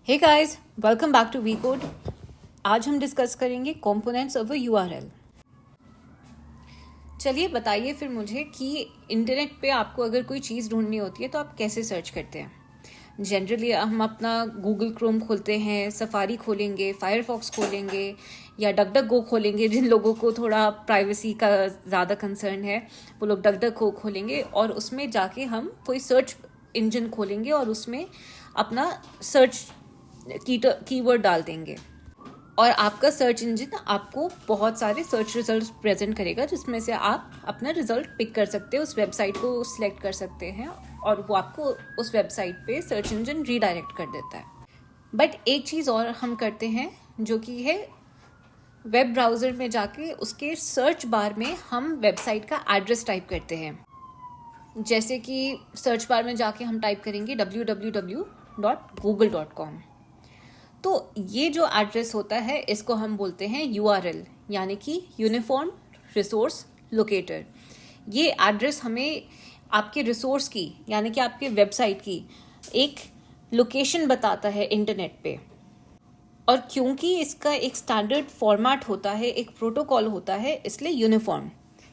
Hey guys, welcome back to V code. आज हम discuss करेंगे कंपोनेंट्स ऑफ अ यूआरएल। चलिए बताइए फिर मुझे कि इंटरनेट पे आपको अगर कोई चीज़ ढूंढनी होती है तो आप कैसे सर्च करते हैं। जनरली हम अपना गूगल क्रोम खोलते हैं, सफारी खोलेंगे, फायरफॉक्स खोलेंगे या डक डक गो खोलेंगे। जिन लोगों को थोड़ा प्राइवेसी का ज़्यादा कंसर्न है वो लोग डक डक गो खोलेंगे और उसमें जाके हम कोई सर्च इंजन खोलेंगे और उसमें अपना सर्च कीवर्ड डाल देंगे और आपका सर्च इंजन आपको बहुत सारे सर्च रिजल्ट्स प्रेजेंट करेगा, जिसमें से आप अपना रिजल्ट पिक कर सकते हैं, उस वेबसाइट को सिलेक्ट कर सकते हैं और वो आपको उस वेबसाइट पे सर्च इंजन रीडायरेक्ट कर देता है। बट एक चीज़ और हम करते हैं जो कि है वेब ब्राउज़र में जाके उसके सर्च बार में हम वेबसाइट का एड्रेस टाइप करते हैं। जैसे कि सर्च बार में जाके हम टाइप करेंगे www.google.com। तो ये जो एड्रेस होता है इसको हम बोलते हैं यूआरएल, यानी कि यूनिफॉर्म रिसोर्स लोकेटर। ये एड्रेस हमें आपके रिसोर्स की यानी कि आपके वेबसाइट की एक लोकेशन बताता है इंटरनेट पे। और क्योंकि इसका एक स्टैंडर्ड फॉर्मेट होता है, एक प्रोटोकॉल होता है, इसलिए uniform,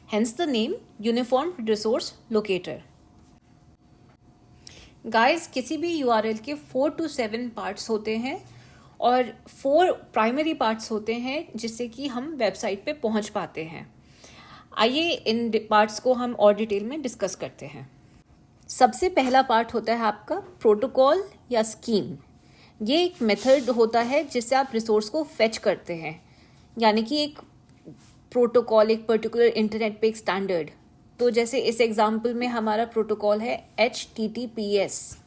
hence the name uniform resource locator. Guys, किसी भी यूआरएल के 4 to 7 पार्ट्स होते हैं और 4 प्राइमरी पार्ट्स होते हैं जिससे कि हम वेबसाइट पे पहुंच पाते हैं। आइए इन पार्ट्स को हम और डिटेल में डिस्कस करते हैं। सबसे पहला पार्ट होता है आपका प्रोटोकॉल या स्कीम। ये एक मेथड होता है जिससे आप रिसोर्स को फेच करते हैं, यानी कि एक प्रोटोकॉल, एक पर्टिकुलर इंटरनेट पे एक स्टैंडर्ड। तो जैसे इस एग्जाम्पल में हमारा प्रोटोकॉल है HTTPS,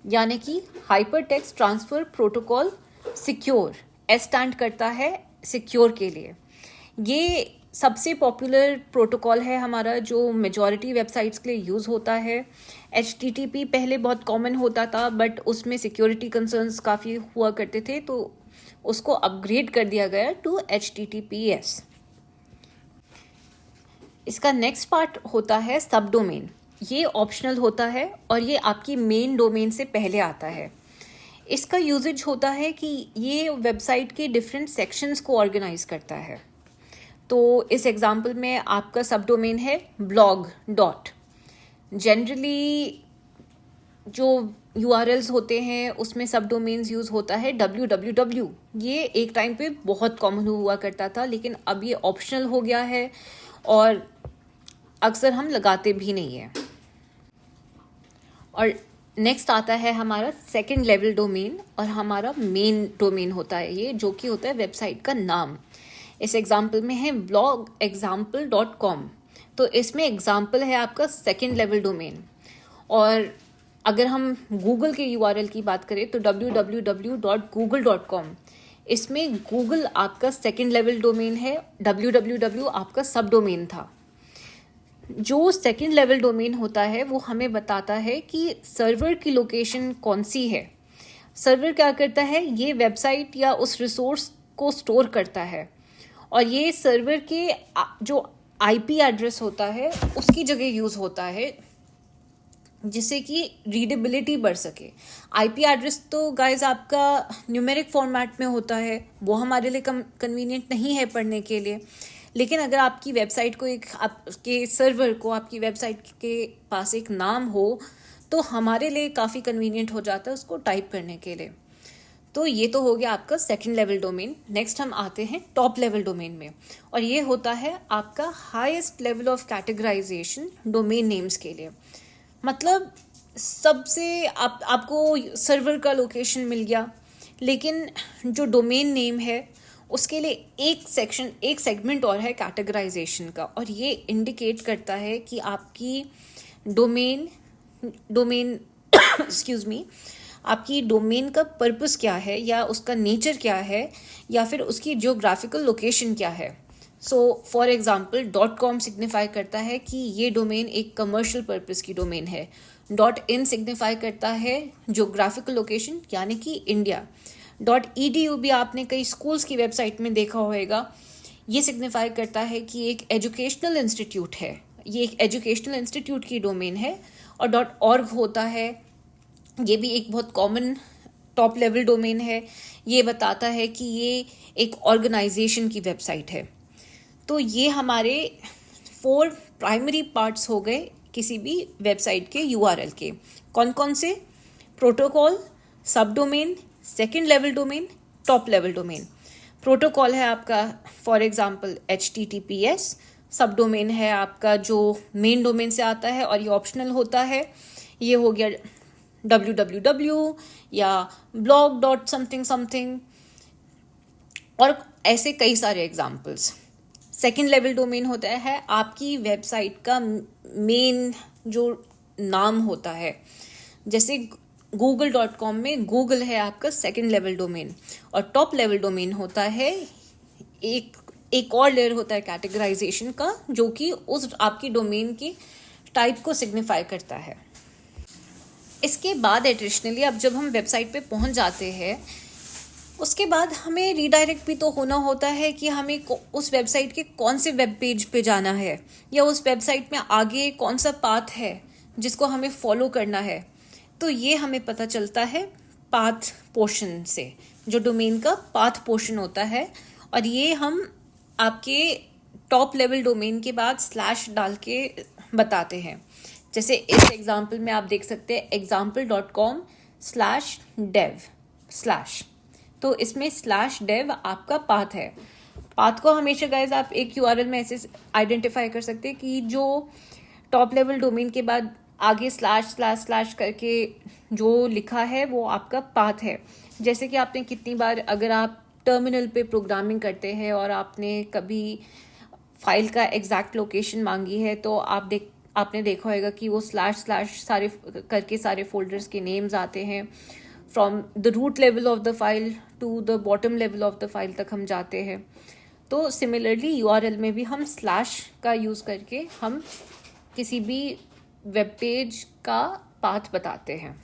यानी कि hyper text transfer protocol secure. S stand करता है सिक्योर के लिए। ये सबसे पॉपुलर प्रोटोकॉल है हमारा, जो मेजॉरिटी वेबसाइट्स के लिए यूज़ होता है। HTTP पहले बहुत कॉमन होता था बट उसमें सिक्योरिटी कंसर्न्स काफ़ी हुआ करते थे, तो उसको अपग्रेड कर दिया गया टू HTTPS। इसका नेक्स्ट पार्ट होता है सब डोमेन। ये ऑप्शनल होता है और ये आपकी मेन डोमेन से पहले आता है। इसका यूजेज होता है कि ये वेबसाइट के डिफरेंट सेक्शंस को ऑर्गेनाइज करता है। तो इस एग्जांपल में आपका सब डोमेन है ब्लॉग डॉट। जनरली जो URLs होते हैं उसमें सब डोमेन्स यूज़ होता है www। ये एक टाइम पे बहुत कॉमन हुआ करता था, लेकिन अब ये ऑप्शनल हो गया है और अक्सर हम लगाते भी नहीं हैं। और नेक्स्ट आता है हमारा सेकंड लेवल डोमेन और हमारा मेन डोमेन होता है ये, जो कि होता है वेबसाइट का नाम। इस एग्जांपल में है blogexample.com। तो इसमें एग्जांपल है आपका सेकंड लेवल डोमेन। और अगर हम गूगल के URL की बात करें तो www.google.com, इसमें गूगल आपका सेकंड लेवल डोमेन है, www आपका सब डोमेन था। जो सेकंड लेवल डोमेन होता है वो हमें बताता है कि सर्वर की लोकेशन कौन सी है। सर्वर क्या करता है, ये वेबसाइट या उस रिसोर्स को स्टोर करता है और ये सर्वर के जो IP एड्रेस होता है उसकी जगह यूज़ होता है, जिससे कि रीडेबिलिटी बढ़ सके। IP एड्रेस तो गाइज आपका न्यूमेरिक फॉर्मेट में होता है, वो हमारे लिए कन्वीनियंट नहीं है पढ़ने के लिए। लेकिन अगर आपकी वेबसाइट को आपके सर्वर को आपकी वेबसाइट के पास एक नाम हो तो हमारे लिए काफ़ी कन्वीनियंट हो जाता है उसको टाइप करने के लिए। तो ये तो हो गया आपका सेकंड लेवल डोमेन। नेक्स्ट हम आते हैं टॉप लेवल डोमेन में, और ये होता है आपका highest level of categorisation domain names के लिए। मतलब सबसे आपको सर्वर का लोकेशन मिल गया, लेकिन जो डोमेन नेम है उसके लिए एक सेगमेंट और है कैटेगराइजेशन का, और ये इंडिकेट करता है कि आपकी डोमेन एक्सक्यूज मी, आपकी डोमेन का पर्पस क्या है या उसका नेचर क्या है या फिर उसकी जियोग्राफिकल लोकेशन क्या है। So for example .com signify करता है कि ये डोमेन एक कमर्शियल पर्पस की डोमेन है। .in सिग्निफाई करता है जियोग्राफिकल लोकेशन यानी कि इंडिया। .edu भी आपने कई स्कूल्स की वेबसाइट में देखा होगा, ये सिग्निफाई करता है कि एक एजुकेशनल इंस्टीट्यूट है, ये एक एजुकेशनल इंस्टीट्यूट की डोमेन है। और .org होता है, ये भी एक बहुत कॉमन टॉप लेवल डोमेन है, ये बताता है कि ये एक ऑर्गेनाइजेशन की वेबसाइट है। तो ये हमारे 4 प्राइमरी पार्ट्स हो गए किसी भी वेबसाइट के यूआरएल के। कौन कौन से? प्रोटोकॉल, सब domain, second level domain, top level domain. Protocol है आपका फॉर एग्जांपल HTTPS, सब डोमेन है आपका जो मेन डोमेन से आता है और ये ऑप्शनल होता है, ये हो गया www या blog something something, और ऐसे कई सारे एग्जाम्पल्स। सेकेंड लेवल डोमेन होता है आपकी वेबसाइट का मेन जो नाम होता है, जैसे google.com में गूगल है आपका सेकेंड लेवल डोमेन, और टॉप लेवल डोमेन होता है एक और लेयर होता है कैटेगराइजेशन का, जो कि उस आपकी डोमेन की टाइप को सिग्निफाई करता है। इसके बाद एडिशनली अब जब हम वेबसाइट पे पहुंच जाते हैं, उसके बाद हमें रीडायरेक्ट भी तो होना होता है कि हमें उस वेबसाइट के कौन से वेब पेज पे जाना है, या उस वेबसाइट में आगे कौन सा पाथ है जिसको हमें फॉलो करना है। तो ये हमें पता चलता है पाथ पोर्शन से, जो डोमेन का पाथ पोर्शन होता है, और ये हम आपके टॉप लेवल डोमेन के बाद स्लैश डाल के बताते हैं। जैसे इस एग्जाम्पल में आप देख सकते हैं example.com/dev/, तो इसमें /dev आपका पाथ है। पाथ को हमेशा गाइज आप एक यूआरएल में ऐसे आइडेंटिफाई कर सकते हैं कि जो टॉप लेवल डोमेन के बाद आगे /// करके जो लिखा है वो आपका पाथ है। जैसे कि आपने कितनी बार अगर आप टर्मिनल पे प्रोग्रामिंग करते हैं और आपने कभी फाइल का एग्जैक्ट लोकेशन मांगी है, तो आपने देखा होगा कि वो // सारे करके सारे फोल्डर्स के नेम्स आते हैं। From the root level of the file to the bottom level of the file तक हम जाते हैं। तो सिमिलरली यूआरएल में भी हम स्लैश का यूज़ करके हम किसी भी वेब पेज का पाथ बताते हैं।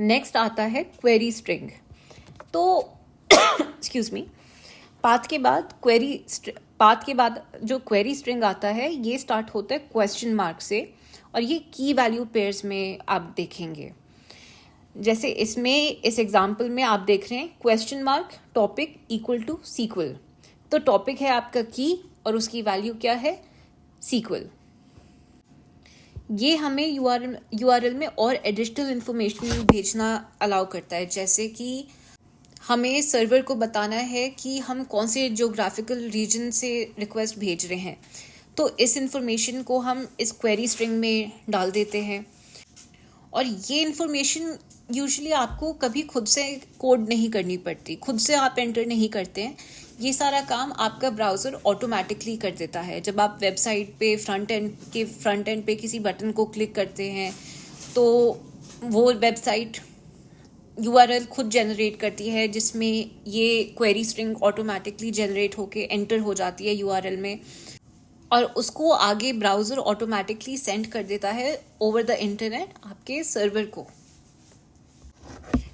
नेक्स्ट आता है क्वेरी स्ट्रिंग। तो एक्सक्यूज मी, पाथ के बाद जो क्वेरी स्ट्रिंग आता है ये स्टार्ट होता है क्वेश्चन मार्क से, और ये की वैल्यू पेयर्स में आप देखेंगे। जैसे इस एग्जांपल में आप देख रहे हैं question mark topic equal to sequel. तो टॉपिक है आपका की और उसकी वैल्यू क्या है? सीक्वल। ये हमें यूआरएल में और एडिशनल इंफॉर्मेशन भेजना अलाउ करता है, जैसे कि हमें सर्वर को बताना है कि हम कौन से ज्योग्राफिकल रीजन से रिक्वेस्ट भेज रहे हैं। तो इस इंफॉर्मेशन को हम इस क्वेरी स्ट्रिंग में डाल देते हैं, और ये इंफॉर्मेशन यूजुअली आपको कभी खुद से कोड नहीं करनी पड़ती, खुद से आप एंटर नहीं करते हैं। ये सारा काम आपका ब्राउज़र ऑटोमेटिकली कर देता है। जब आप वेबसाइट पे फ्रंट एंड पे किसी बटन को क्लिक करते हैं, तो वो वेबसाइट यूआरएल खुद जनरेट करती है, जिसमें ये क्वेरी स्ट्रिंग ऑटोमेटिकली जनरेट होके एंटर हो जाती है यूआरएल में, और उसको आगे ब्राउज़र ऑटोमेटिकली सेंड कर देता है ओवर द इंटरनेट आपके सर्वर को।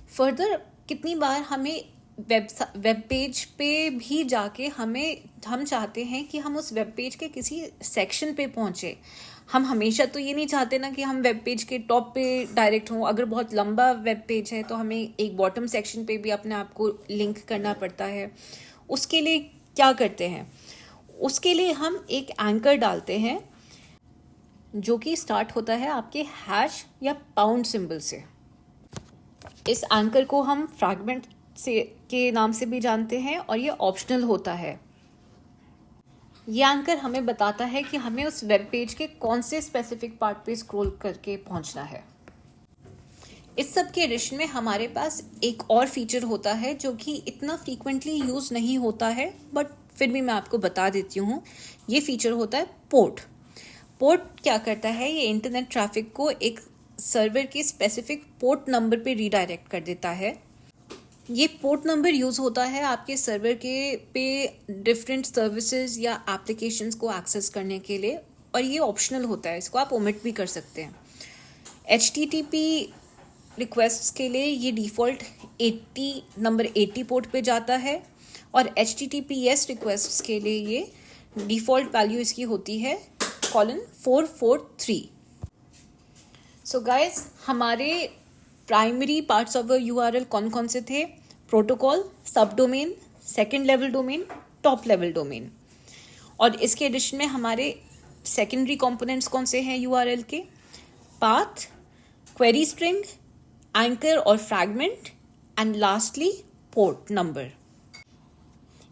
फर्दर कितनी बार हमें वेब पेज पे भी जाके हम चाहते हैं कि हम उस वेब पेज के किसी सेक्शन पे पहुंचे। हम हमेशा तो ये नहीं चाहते ना कि हम वेब पेज के टॉप पे डायरेक्ट हों। अगर बहुत लंबा वेब पेज है तो हमें एक बॉटम सेक्शन पे भी अपने आप को लिंक करना पड़ता है। उसके लिए क्या करते हैं? उसके लिए हम एक एंकर डालते हैं जो कि स्टार्ट होता है आपके हैश या पाउंड सिंबल से। इस एंकर को हम फ्रैगमेंट के नाम से भी जानते हैं, और ये ऑप्शनल होता है। ये एंकर हमें बताता है कि हमें उस वेब पेज के कौन से स्पेसिफिक पार्ट पे स्क्रॉल करके पहुंचना है। इस सब के एडिशन में हमारे पास एक और फीचर होता है जो कि इतना फ्रीक्वेंटली यूज नहीं होता है, बट फिर भी मैं आपको बता देती हूँ। ये फीचर होता है पोर्ट। पोर्ट क्या करता है? ये इंटरनेट ट्रैफिक को एक सर्वर के स्पेसिफिक पोर्ट नंबर पे रीडायरेक्ट कर देता है। ये पोर्ट नंबर यूज़ होता है आपके सर्वर के पे डिफरेंट सर्विसेज या एप्लीकेशंस को एक्सेस करने के लिए, और ये ऑप्शनल होता है, इसको आप ओमिट भी कर सकते हैं। HTTP रिक्वेस्ट्स के लिए ये डिफ़ॉल्ट नंबर 80 पोर्ट पे जाता है, और HTTPS रिक्वेस्ट्स के लिए ये डिफ़ॉल्ट वैल्यू इसकी होती है :443। सो गाइस, हमारे primary parts of a URL कौन कौन से थे? प्रोटोकॉल, सब domain, second level domain, top level domain. और इसके एडिशन में हमारे सेकेंडरी कंपोनेंट्स कौन से हैं यूआरएल के? पाथ, क्वेरी स्ट्रिंग, एंकर और fragment, and lastly port number.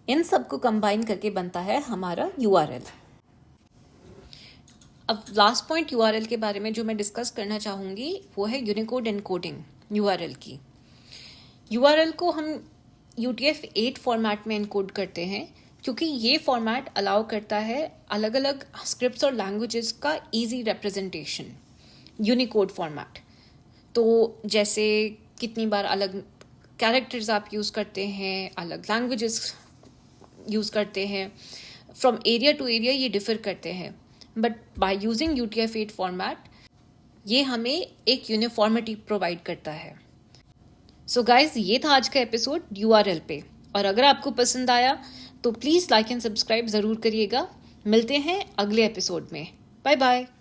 इन सबको कंबाइन करके बनता है हमारा यूआरएल। अब लास्ट पॉइंट यूआरएल के बारे में जो मैं डिस्कस करना चाहूँगी वो है यूनिकोड एनकोडिंग यूआरएल की। यूआरएल को हम UTF-8 फॉर्मेट में एनकोड करते हैं क्योंकि ये फॉर्मेट अलाउ करता है अलग अलग स्क्रिप्ट्स और लैंग्वेजेस का इजी रिप्रेजेंटेशन। यूनिकोड फॉर्मेट तो जैसे कितनी बार अलग कैरेक्टर्स आप यूज़ करते हैं, अलग लैंग्वेजेस यूज़ करते हैं, फ्रॉम एरिया टू एरिया ये डिफर करते हैं, but by using UTF-8 format ये हमें एक यूनिफॉर्मिटी प्रोवाइड करता है। सो गाइज, ये था आज का एपिसोड URL पे, और अगर आपको पसंद आया तो प्लीज़ लाइक एंड सब्सक्राइब ज़रूर करिएगा। मिलते हैं अगले एपिसोड में। Bye bye.